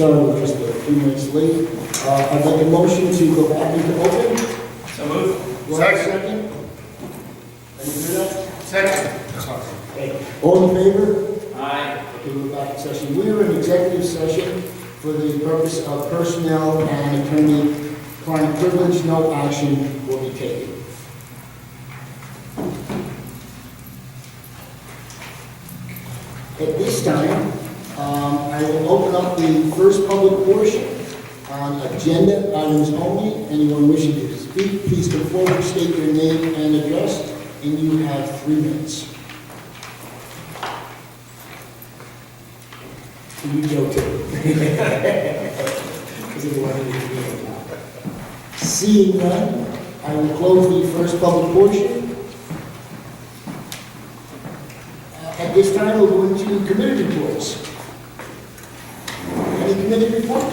Sorry, we're just a few minutes late. I'd like a motion to go back into open. So moved. Do I have a second? Any do that? Second. Sorry. Okay. All in favor? Aye. Okay, we're back in session. We are in executive session for the purpose of personnel and attorney-client privilege. No action will be taken. At this time, I will open up the first public portion on agenda items only. Anyone wishing to speak, please come forward, state your name and address, and you have 3 minutes. You go too. Seeing none, I will close the first public portion. At this time, we'll go into committee reports. Any committee report?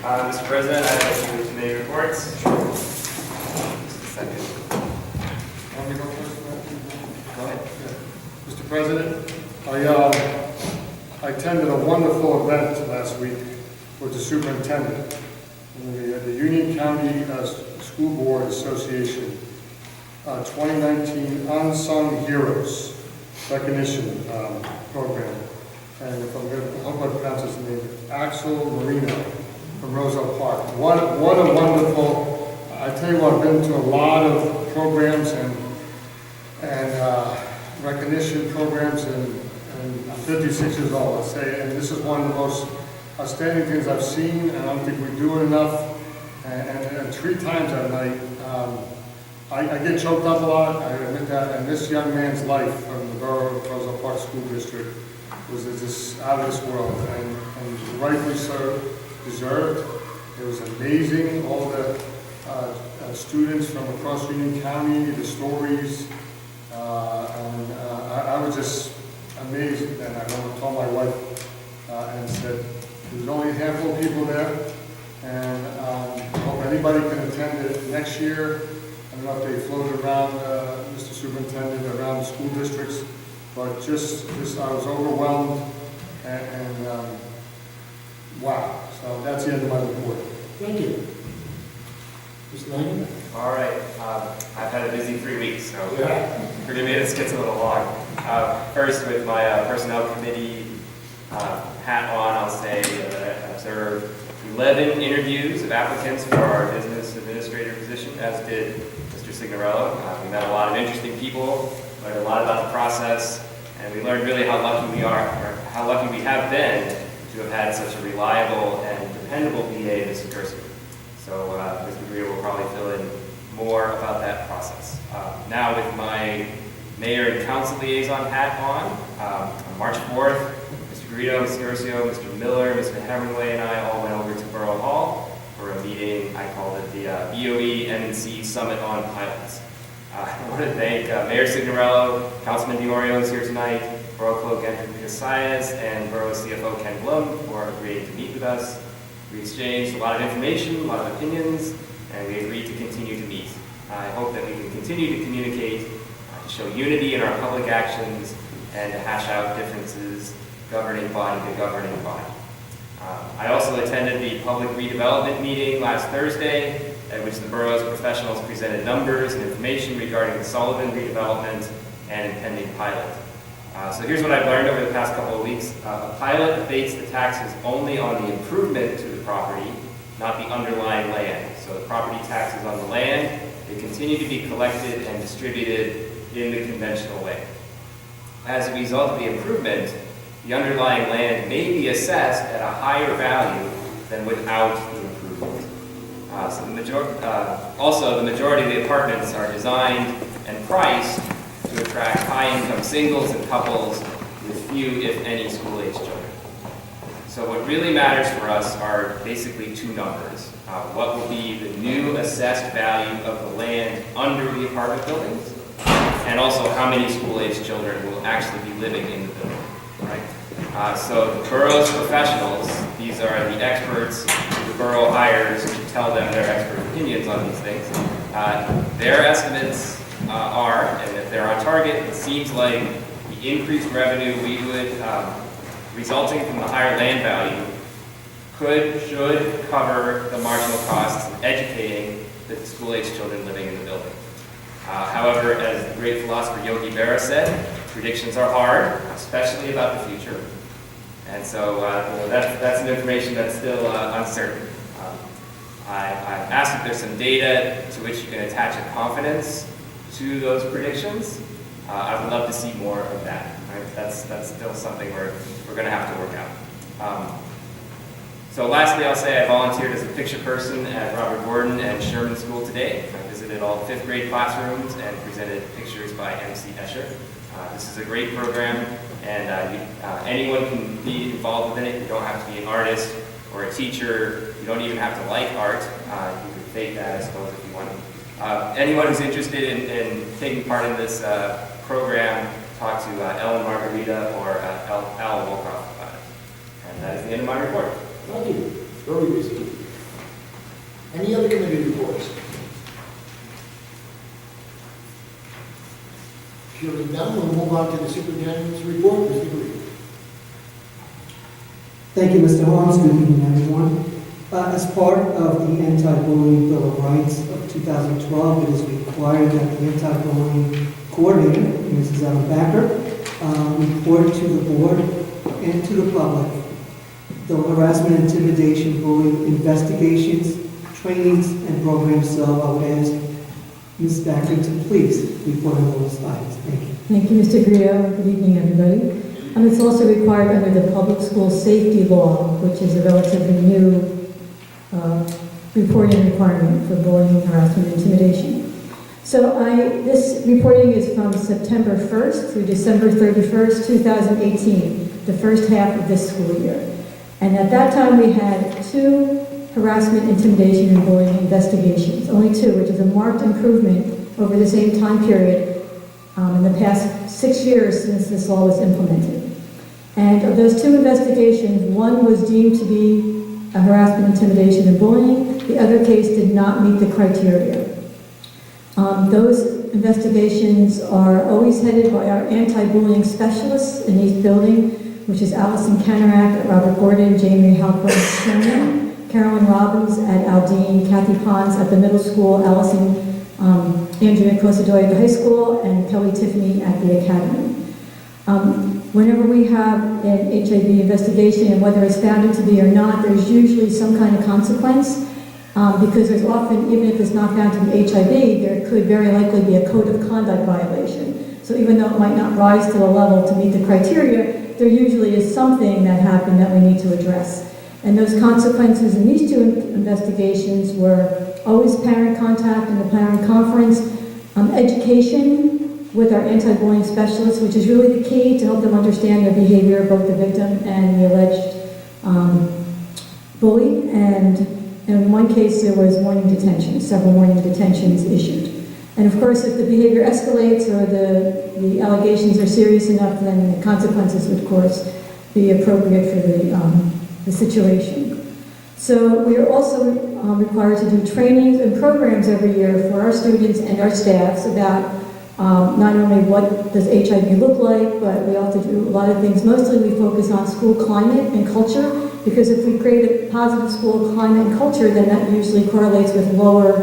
Mr. President, I have a few committee reports. Just a second. Want me to go first? Go ahead. Mr. President, I attended a wonderful event last week with the superintendent in the Union County School Board Association 2019 Unsung Heroes Recognition Program. And if I'm going to, I hope I pronounce his name, Axel Marino from Roselle Park. What a wonderful, I tell you what, I've been to a lot of programs and recognition programs, and I'm 56 years old, let's say, and this is one of the most outstanding things I've seen, and I don't think we do it enough. And 3 times that night, I get choked up a lot, I admit that, and this young man's life from the borough of Roselle Park School District was just out of this world, and rightfully so deserved. It was amazing, all the students from across Union County, the stories, and I was just amazed. And I told my wife and said, there's only a handful of people there, and I hope anybody can attend it next year. I don't know if they floated around, Mr. Superintendent, around the school districts, but just I was overwhelmed, and wow. So that's the end of my report. Thank you. Mr. Langen? All right. I've had a busy 3 weeks, so forgive me, this gets a little long. First, with my personnel committee hat on, I'll say that I observed 11 interviews of applicants for our business administrator position, as did Mr. Signorello. We met a lot of interesting people, learned a lot about the process, and we learned really how lucky we are, or how lucky we have been to have had such a reliable and dependable BA, Mr. Gerson. So Mr. Greer will probably fill in more about that process. Now with my mayor and council liaison hat on March 4th, Mr. Garrido, Mr. Garcio, Mr. Miller, Mr. Hemingway, and I all went over to Borough Hall for a meeting. I called it the BOE MNC Summit on Pilots. I want to thank Mayor Signorello, Councilman DiOrio is here tonight, Borough Clerk Andrew Casillas, and Borough CFO Ken Blum for agreeing to meet with us. We exchanged a lot of information, a lot of opinions, and we agreed to continue to meet. I hope that we can continue to communicate, to show unity in our public actions, and to hash out differences governing body to governing body. I also attended the public redevelopment meeting last Thursday, at which the borough's professionals presented numbers and information regarding the Sullivan redevelopment and impending pilot. So here's what I've learned over the past couple of weeks. A pilot abates the taxes only on the improvement to the property, not the underlying land. So the property taxes on the land, they continue to be collected and distributed in the conventional way. As a result of the improvement, the underlying land may be assessed at a higher value than without the improvement. Also, the majority of the apartments are designed and priced to attract high-income singles and couples with few, if any, school-age children. So what really matters for us are basically 2 numbers. What will be the new assessed value of the land under the apartment buildings, and also how many school-age children will actually be living in the building, right? So the borough's professionals, these are the experts the borough hires to tell them their expert opinions on these things. Their estimates are, and if they're on target, it seems like the increased revenue we would, resulting from the higher land value, should cover the marginal costs of educating the school-age children living in the building. However, as the great philosopher Yogi Berra said, predictions are hard, especially about the future. And so that's an information that's still uncertain. I've asked if there's some data to which you can attach a confidence to those predictions. I would love to see more of that. Right? That's still something we're going to have to work out. So lastly, I'll say I volunteered as a picture person at Robert Gordon and Sherman School today. I visited all 5th grade classrooms and presented pictures by MC Escher. This is a great program, and anyone can be involved within it. You don't have to be an artist or a teacher. You don't even have to like art. You can fake that, I suppose, if you want. Anyone who's interested in taking part in this program, talk to Ellen Margarita or Al Wolkoff about it. And that is the end of my report. Thank you. Very busy. Any other committee reports? Hearing none, we'll move on to the superintendent's report. Mr. Green. Thank you, Mr. Holmes. Good evening, everyone. As part of the Anti-Bullying Bill of Rights of 2012, it is required that the anti-bullying coordinator, Mrs. Ellen Backer, report to the board and to the public the harassment, intimidation, bullying investigations, trainings, and programs. So I would ask Ms. Backer to please report on those items. Thank you. Thank you, Mr. Grillo. Good evening, everybody. It's also required under the Public School Safety Law, which is a relatively new reporting requirement for bullying, harassment, and intimidation. So this reporting is from September 1st through December 31st, 2018, the first half of this school year. And at that time, we had 2 harassment, intimidation, and bullying investigations, only 2, which is a marked improvement over the same time period in the past 6 years since this law was implemented. And of those 2 investigations, one was deemed to be a harassment, intimidation, and bullying. The other case did not meet the criteria. Those investigations are always headed by our anti-bullying specialists in each building, which is Allison Canarak at Robert Gordon, Jamie Halpern at Sherman, Carolyn Robbins at Aldine, Kathy Pons at the middle school, Allison Andrea Cosadoy at the high school, and Kelly Tiffany at the academy. Whenever we have an HIV investigation, and whether it's found to be or not, there's usually some kind of consequence, because there's often, even if it's not found to be HIV, there could very likely be a code of conduct violation. So even though it might not rise to the level to meet the criteria, there usually is something that happened that we need to address. And those consequences in these 2 investigations were always parent contact in the parent conference, education with our anti-bullying specialists, which is really the key to help them understand the behavior of both the victim and the alleged bully. And in one case, there was morning detention, several morning detentions issued. And of course, if the behavior escalates or the allegations are serious enough, then the consequences would, of course, be appropriate for the situation. So we are also required to do trainings and programs every year for our students and our staffs about not only what does HIV look like, but we also do a lot of things. Mostly we focus on school climate and culture, because if we create a positive school climate and culture, then that usually correlates with lower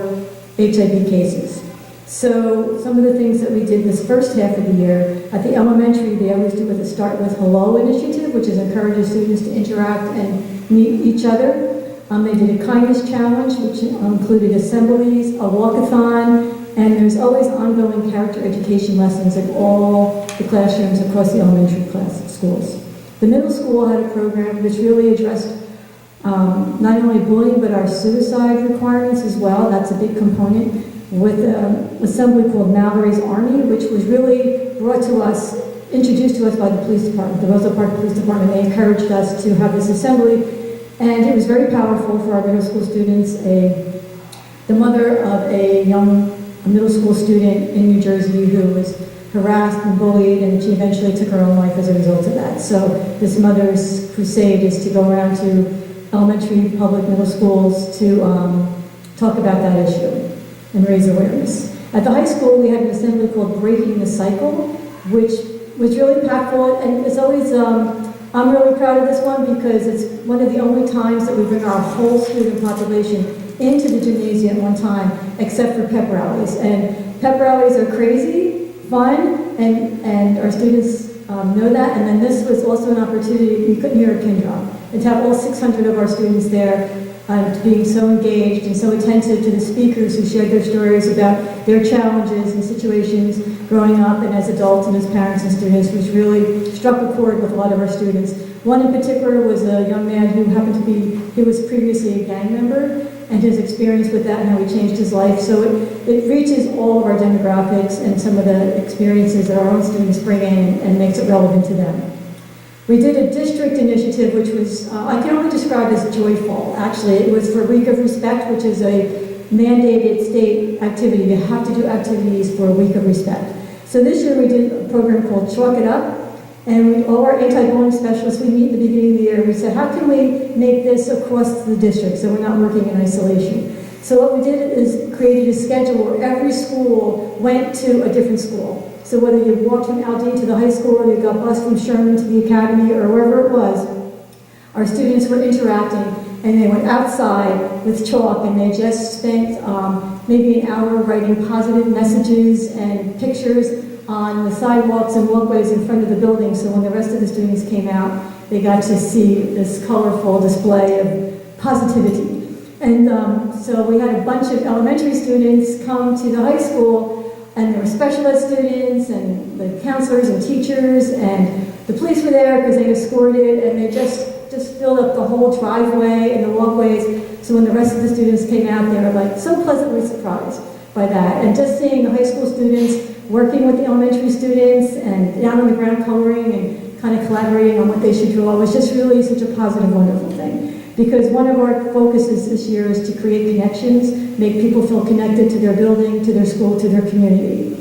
HIV cases. So some of the things that we did this first half of the year, at the elementary, they always do with the Start With Hello initiative, which is encourages students to interact and meet each other. They did a kindness challenge, which included assemblies, a walkathon, and there's always ongoing character education lessons in all the classrooms across the elementary schools. The middle school had a program which really addressed not only bullying, but our suicide requirements as well. That's a big component, with an assembly called Mallory's Army, which was really brought to us, introduced to us by the police department, the Roseville Park Police Department. They encouraged us to have this assembly, and it was very powerful for our middle school students. The mother of a young middle school student in New Jersey who was harassed and bullied, and she eventually took her own life as a result of that. So this mother's crusade is to go around to elementary, public, middle schools to talk about that issue and raise awareness. At the high school, we had an assembly called Breaking the Cycle, which was really impactful, and it's always I'm really proud of this one because it's one of the only times that we bring our whole student population into the gymnasium at one time, except for pep rallies. And pep rallies are crazy, fun, and our students know that. And then this was also an opportunity, you couldn't hear a pin drop, and to have all 600 of our students there being so engaged and so attentive to the speakers who shared their stories about their challenges and situations growing up and as adults and as parents and students, which really struck a chord with a lot of our students. One in particular was a young man who happened to be, he was previously a gang member, and his experience with that and how he changed his life. So it reaches all of our demographics and some of the experiences that our own students bring in and makes it relevant to them. We did a district initiative, which was, I can only describe as joyful, actually. It was for Week of Respect, which is a mandated state activity. You have to do activities for a Week of Respect. So this year we did a program called Chalk It Up, and all our anti-bullying specialists, we meet at the beginning of the year, we said, how can we make this across the district so we're not working in isolation? So what we did is created a schedule where every school went to a different school. So whether you walked from Aldine to the high school, or you got bused from Sherman to the academy, or wherever it was, our students were interacting, and they went outside with chalk, and they just spent maybe an hour writing positive messages and pictures on the sidewalks and walkways in front of the building. So when the rest of the students came out, they got to see this colorful display of positivity. And so we had a bunch of elementary students come to the high school, and there were special ed students and the counselors and teachers, and the police were there because they escorted, and they just filled up the whole driveway and the walkways. So when the rest of the students came out, they were like so pleasantly surprised by that. And just seeing the high school students working with the elementary students and down on the ground coloring and kind of collaborating on what they should draw was just really such a positive, wonderful thing. Because one of our focuses this year is to create connections, make people feel connected to their building, to their school, to their community.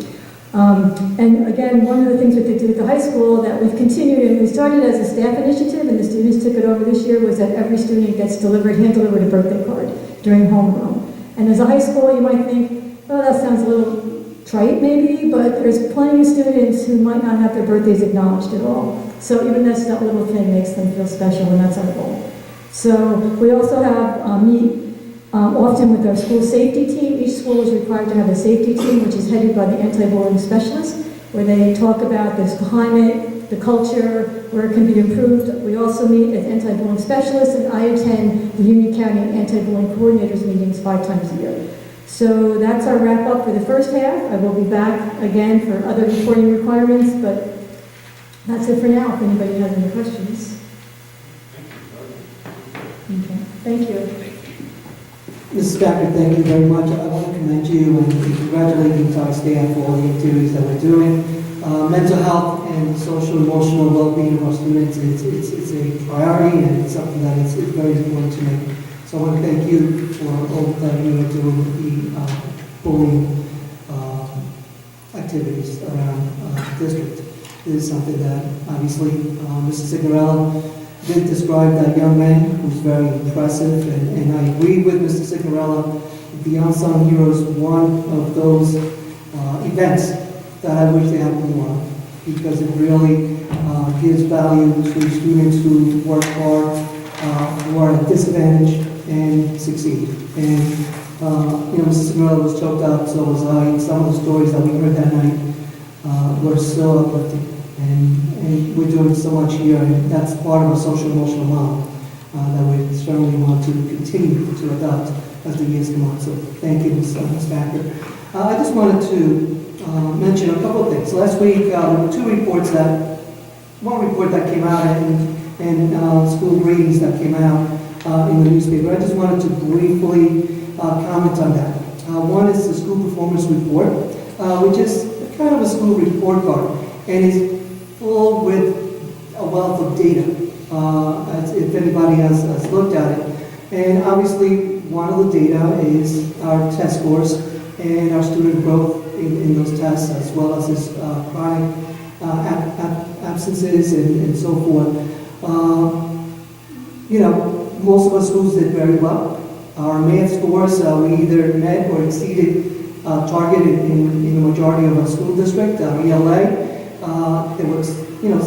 And again, one of the things that they do at the high school that we've continued, and we started as a staff initiative, and the students took it over this year, was that every student gets hand-delivered a birthday card during homeroom. And as a high school, you might think, oh, that sounds a little trite maybe, but there's plenty of students who might not have their birthdays acknowledged at all. So even that little thing makes them feel special, and that's our goal. So we also have meet often with our school safety team. Each school is required to have a safety team, which is headed by the anti-bullying specialist, where they talk about this climate, the culture, where it can be improved. We also meet as anti-bullying specialists, and I attend the Union County Anti-Bullying Coordinators meetings 5 times a year. So that's our wrap up for the first half. I will be back again for other reporting requirements, but that's it for now, if anybody has any questions. Okay, thank you. Mrs. Becker, thank you very much. I want to commend you and congratulate the entire staff for all the activities that we're doing. Mental health and social emotional well-being of our students, it's a priority, and it's something that it's very important to me. So I want to thank you for all that you are doing with the bullying activities around the district. This is something that obviously Mrs. Signorella did describe that young man who's very impressive, and I agree with Mr. Signorella. The Unsung Heroes, one of those events that I wish they happened more, because it really gives value to students who work hard, who are at a disadvantage, and succeed. And Mr. Signorella was choked up, so was I. Some of the stories that we heard that night were so uplifting. And we're doing so much here, and that's part of our social emotional model that we certainly want to continue to adopt as the years come on. So thank you, Ms. Backer. I just wanted to mention a couple of things. Last week, there were 2 reports one report that came out and school ratings that came out in the newspaper. I just wanted to briefly comment on that. One is the school performance report, which is kind of a school report card, and is full with a wealth of data, if anybody has looked at it. And obviously, one of the data is our test scores and our student growth in those tests, as well as this chronic absences and so forth. Most of our schools did very well. Our math scores, we either met or exceeded target in the majority of our school district. ELA, There was,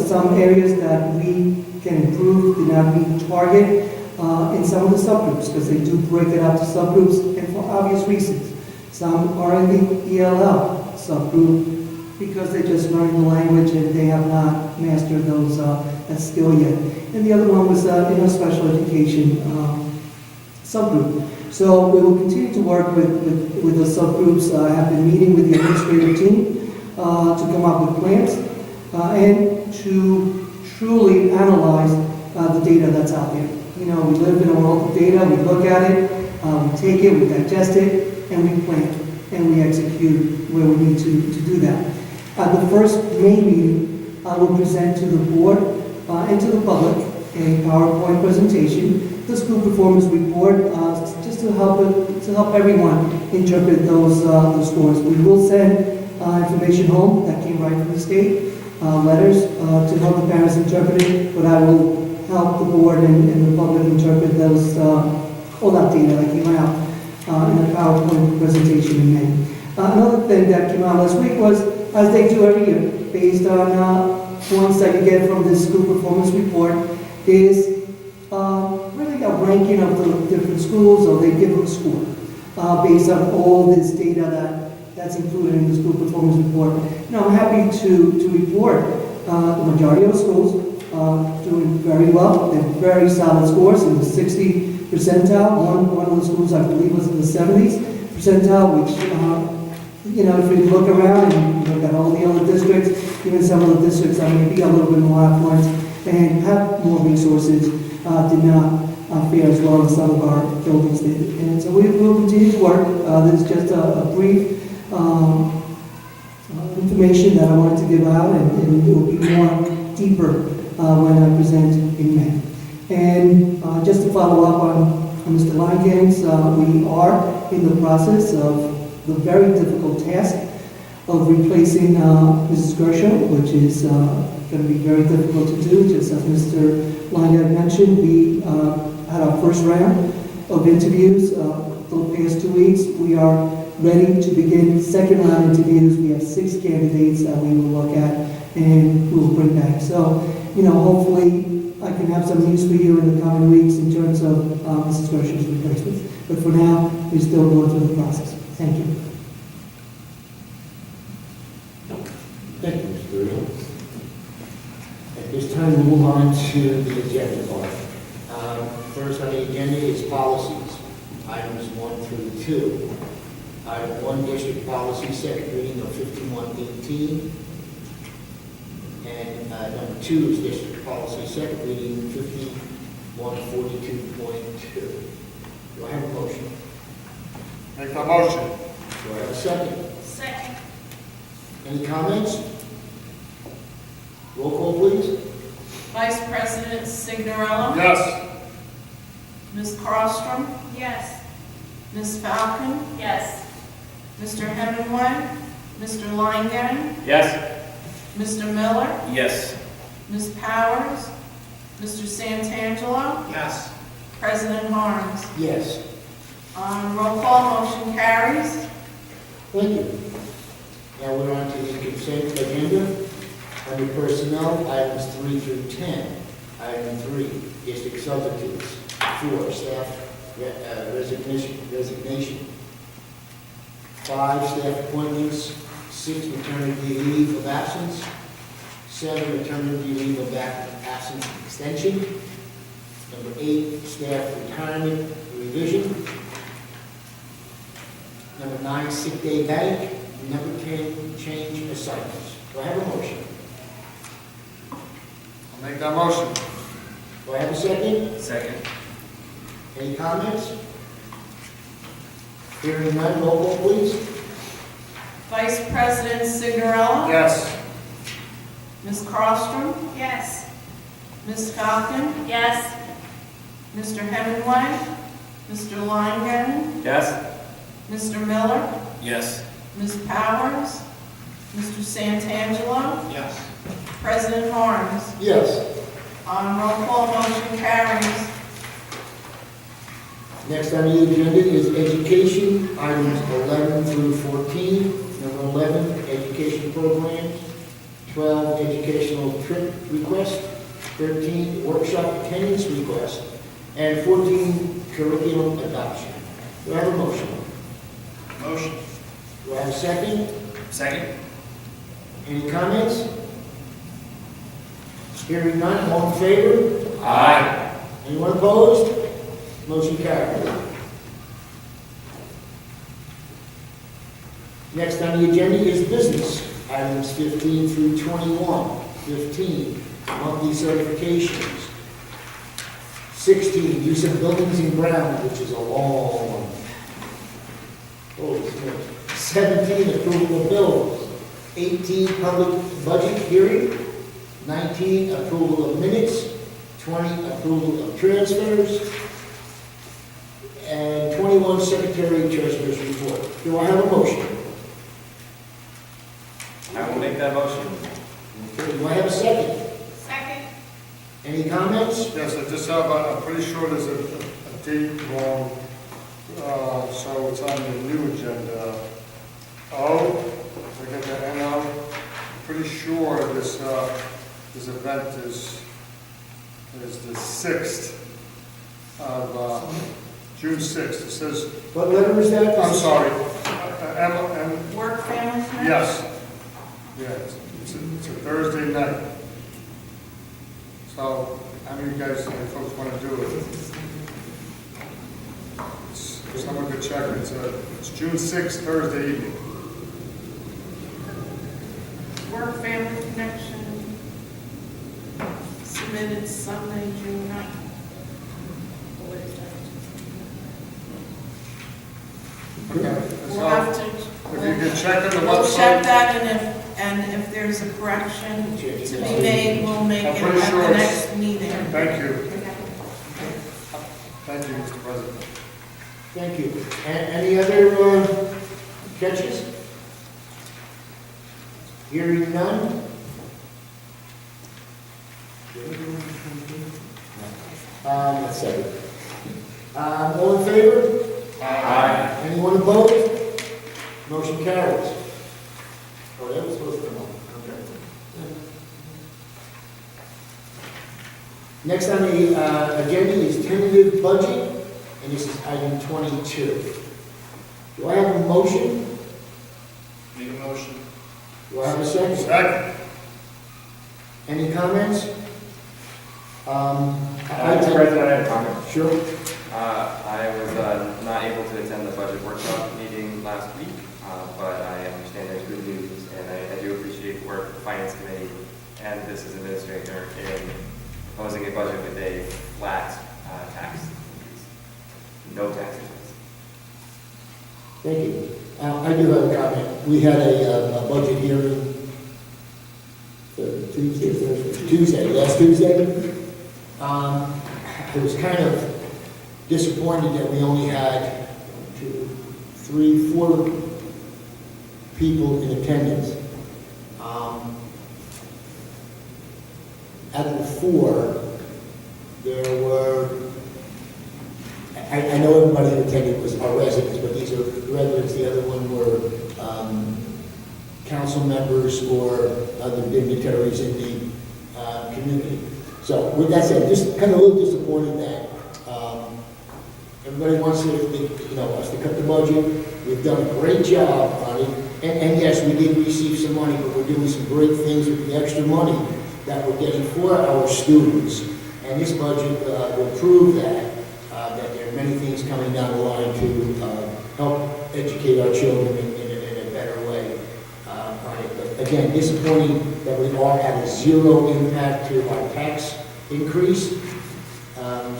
some areas that we can improve, did not meet target in some of the subgroups, because they do break it up to subgroups, and for obvious reasons. Some are in the ELL subgroup because they just learned the language and they have not mastered that skill yet. And the other one was in a special education subgroup. So we will continue to work with the subgroups. I have been meeting with the administrative team to come up with plans and to truly analyze the data that's out there. We live in a world of data, we look at it, we take it, we digest it, and we plan, and we execute where we need to do that. The first May meeting, I will present to the board and to the public a PowerPoint presentation, the school performance report, just to help everyone interpret those scores. We will send information home that came right from the state, letters to help the parents interpret it, but I will help the board and the public interpret those all that data that came out in a PowerPoint presentation in May. Another thing that came out last week was, as they do every year, based on points that you get from this school performance report, is really a ranking of the different schools, or they give them a score based on all this data that's included in the school performance report. I'm happy to report the majority of the schools doing very well. They have very solid scores in the 60 percentile. One of the schools, I believe, was in the 70s percentile, which, if we look around and look at all the other districts, even some of the districts that may be a little bit more affluent and have more resources, did not fare as well as some of our buildings did. And so we will continue to work. This is just a brief information that I wanted to give out, and it will be more deeper when I present in May. And just to follow up on Mr. Langen's, we are in the process of the very difficult task of replacing Mrs. Gresham, which is going to be very difficult to do. Just as Mr. Langen mentioned, we had our first round of interviews the past 2 weeks. We are ready to begin second round interviews. We have 6 candidates that we will look at and we will bring back. So, hopefully I can have some news for you in the coming weeks in terms of Mrs. Gresham's replacement. But for now, we're still going through the process. Thank you. Thank you, Mr. Rizzo. At this time, we'll move on to the agenda part. First on the agenda is policies, items 1 through 2. Item 1, district policy, second reading of 5118. And number 2 is district policy, second reading 5142.2. Do I have a motion? Make the motion. Do I have a second? Second. Any comments? Roll call, please. Vice President Signorella? Yes. Ms. Carlstrom? Yes. Ms. Falcon? Yes. Mr. Hemingway? Mr. Langen? Yes. Mr. Miller? Yes. Ms. Powers? Mr. Santangelo? Yes. President Harms? Yes. Roll call, motion carries. Thank you. Now we're on to the consent agenda. Under personnel, items 3 through 10. Item 3, district substitutes. 4, staff resignation. 5, staff appointments. 6, maternity leave of absence. 7, maternity leave of absence extension. Number 8, staff retirement revision. Number 9, sick day bank. Number 10, change assignments. Do I have a motion? I'll make that motion. Do I have a second? Second. Any comments? Hearing none, roll call, please. Vice President Signorella? Yes. Ms. Carlstrom? Yes. Ms. Falcon? Yes. Mr. Hemingway? Mr. Langen? Yes. Mr. Miller? Yes. Ms. Powers? Mr. Santangelo? Yes. President Harms? Yes. Roll call, motion carries. Next on the agenda is education, items 11 through 14. Number 11, education programs. 12, educational trip request, 13, workshop attendance request, and 14, curriculum adoption. Do I have a motion? Motion. Do I have a second? Second? Any comments? Hearing none, all in favor? Aye. Anyone opposed? Motion carried. Next on the agenda is business, items 15 through 21. 15, monthly certifications. 16, use of buildings and grounds, which is a long one. Holy smokes. 17, approval of bills. 18, public budget hearing. 19, approval of minutes. 20, approval of transfers. And 21, secretary treasurer's report. Do I have a motion? I will make that motion. Okay, do I have a second? Second. Any comments? Yes, I just have, I'm pretty sure there's a date wrong, so it's on the new agenda. I get the NO. I'm pretty sure this event is the 6th of, June 6th. It says, What letter is that? I'm sorry, Work family connection? yes. Yeah, it's a Thursday night. So, how many guys, folks want to do it? Someone could check, it's June 6th, Thursday evening. Work family connection submitted Sunday, June 9th. Okay, that's We'll all. have to. If you could check on the We'll check website. that, and if there's a correction to be made, we'll make I'm it pretty at sure the it's- next meeting. Thank you. Thank you, Mr. President. Thank you. Any other catches? Hearing none? Let's see. All in favor? Aye. Anyone opposed? Motion carries. Oh, that was supposed to come on. Okay. Next on the agenda is tentative budget, and this is item 22. Do I have a motion? Make a motion. Do I have a second? Second. Any comments? Mr. President, I have a comment. Sure. I was not able to attend the budget workshop meeting last week, but I understand there's good news, and I do appreciate the work of the Finance Committee and this as administrator in proposing a budget with a flat tax increase. No tax increase. Thank you. I do have a comment. We had a budget hearing last Tuesday. I was kind of disappointed that we only had 2, 3, 4 people in attendance. Out of the 4, there were, I know everybody who attended was our residents, but these are residents. The other one were council members or other dignitaries in the community. So with that said, just kind of a little disappointed that everybody wants to, us to cut the budget. We've done a great job on it. And yes, we did receive some money, but we're doing some great things with the extra money that we're getting for our students. And this budget will prove that there are many things coming down the line to help educate our children in a better way. But again, disappointing that we are at a 0 impact to our tax increase.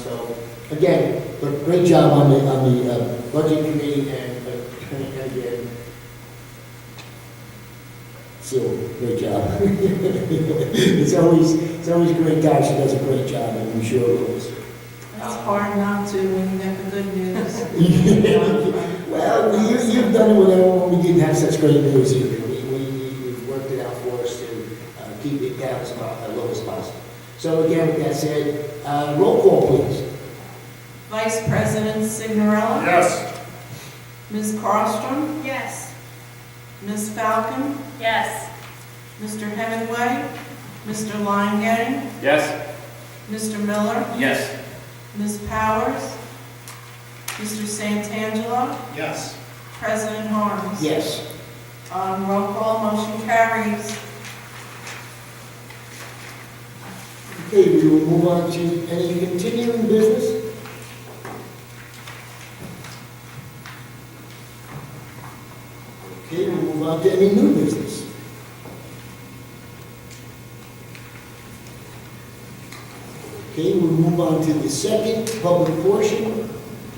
So again, but great job on the budget committee and again, still great job. it's always great guy. She does a great job, and I'm sure it was. It's hard not to when you get the good news. Well, you've done it when we didn't have such great news either. We've worked it out for us to keep it down as low as possible. So again, with that said, roll call, please. Vice President Signorella? Yes. Ms. Carlstrom? Yes. Ms. Falcon? Yes. Mr. Hemingway, Mr. Longen, Yes? Mr. Miller, Yes. Ms. Powers, Mr. Santangelo, Yes. President Harms. Yes. Roll call, motion carries. Okay, we will move on to any continuing business. Okay, we'll move on to any new business. Okay, we'll move on to the second public portion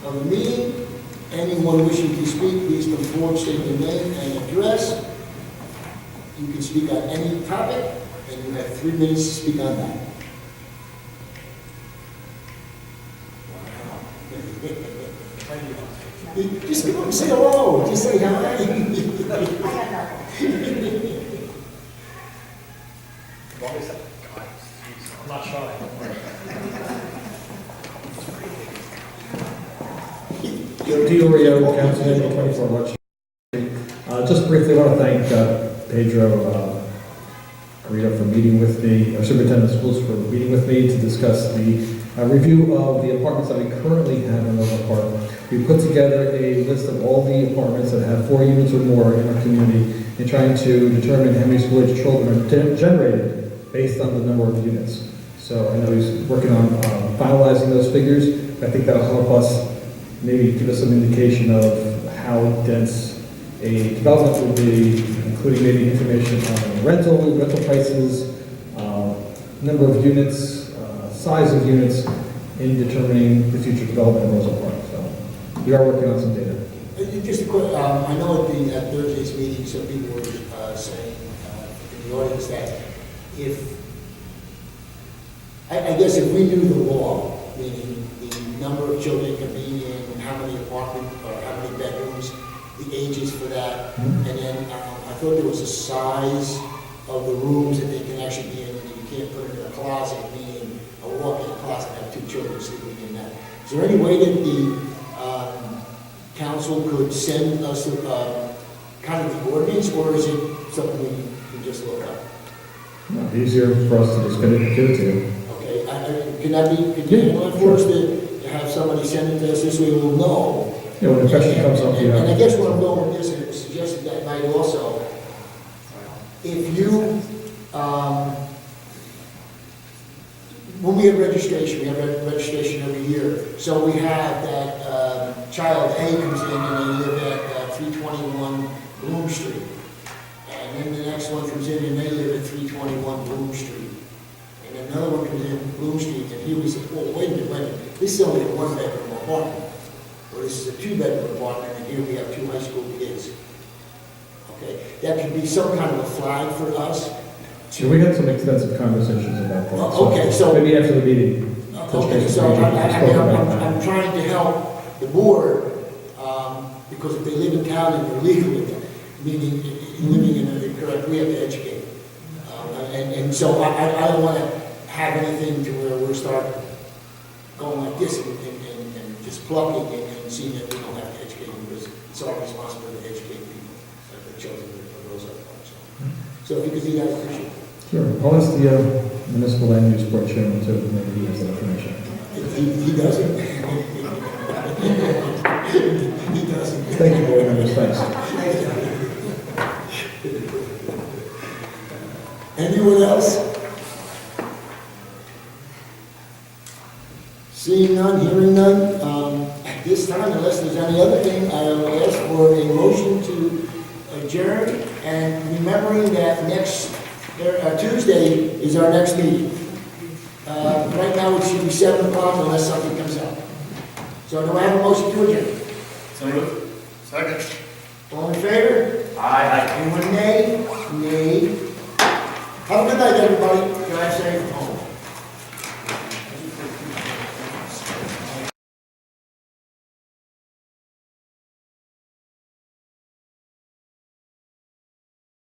of the meeting. Anyone wishing to speak, please come forward, state your name and address. You can speak on any topic, and you have 3 minutes to speak on that. Just come up and say hello, just say hi. I'm not shy. Joe DiOrio, Council Member 24 Watch. Just briefly, I want to thank Pedro Garrido for meeting with me, or Superintendent of Schools for meeting with me to discuss the review of the apartments that we currently have in Roseland Park. We put together a list of all the apartments that have 4 units or more in our community and trying to determine how many school-age children are generated based on the number of units. So I know he's working on finalizing those figures. I think that'll help us maybe give us some indication of how dense a development would be, including maybe information on rental prices, number of units, size of units in determining the future development of Roseland Park. So we are working on some data. Just a quick, I know at Thursday's meeting, some people were saying in the audience that I guess if we knew the law, meaning the number of children can be in, how many apartments, or how many bedrooms, the ages for that, and then I thought there was a size of the rooms that they can actually be in, and you can't put it in a closet, meaning a walk-in closet, have 2 children sleeping in that. Is there any way that the council could send us kind of the ordinance, or is it something we can just look up? No, easier for us to just give it to you. Okay, can that be, can you handle it for us to have somebody send it to us, this way we'll know? Yeah, when the question comes up, you And I have. guess what I'm going with this, and it was suggested that night also, if you, when we have registration, we have registration every year, so we have that child A comes in and they live at 321 Bloom Street. And then the next one comes in and they live at 321 Bloom Street. And another one comes in Bloom Street, and here we say, oh, wait a minute, this is only a 1-bedroom apartment. Or this is a 2-bedroom apartment, and here we have 2 high school kids. Okay, that could be some kind of a flag for us. So we had some extensive conversations about that. Okay, so- maybe after the meeting. Okay, so I'm trying to help the board, because if they live in town and they're legal with it, meaning living in a correct, we have to educate. And so I don't want to have anything to where we're start going like this and just plucking and seeing that we don't have to educate them, because it's our responsibility to educate people, the children of those other parts. So if you could do that, I appreciate it. Sure. I'll ask the municipal land use board chairman to maybe he has that information. He doesn't. He doesn't. Thank you, board members. Thanks. Anyone else? Seeing none, hearing none, at this time, unless there's any other thing, I will ask for a motion to adjourn, and remembering that next Tuesday is our next meeting. Right now, it should be 7 o'clock unless something comes up. So do I have a motion to adjourn? So moved. Second. All in favor? Aye. Anyone nay? Nay. Have a good night, everybody. Drive safe.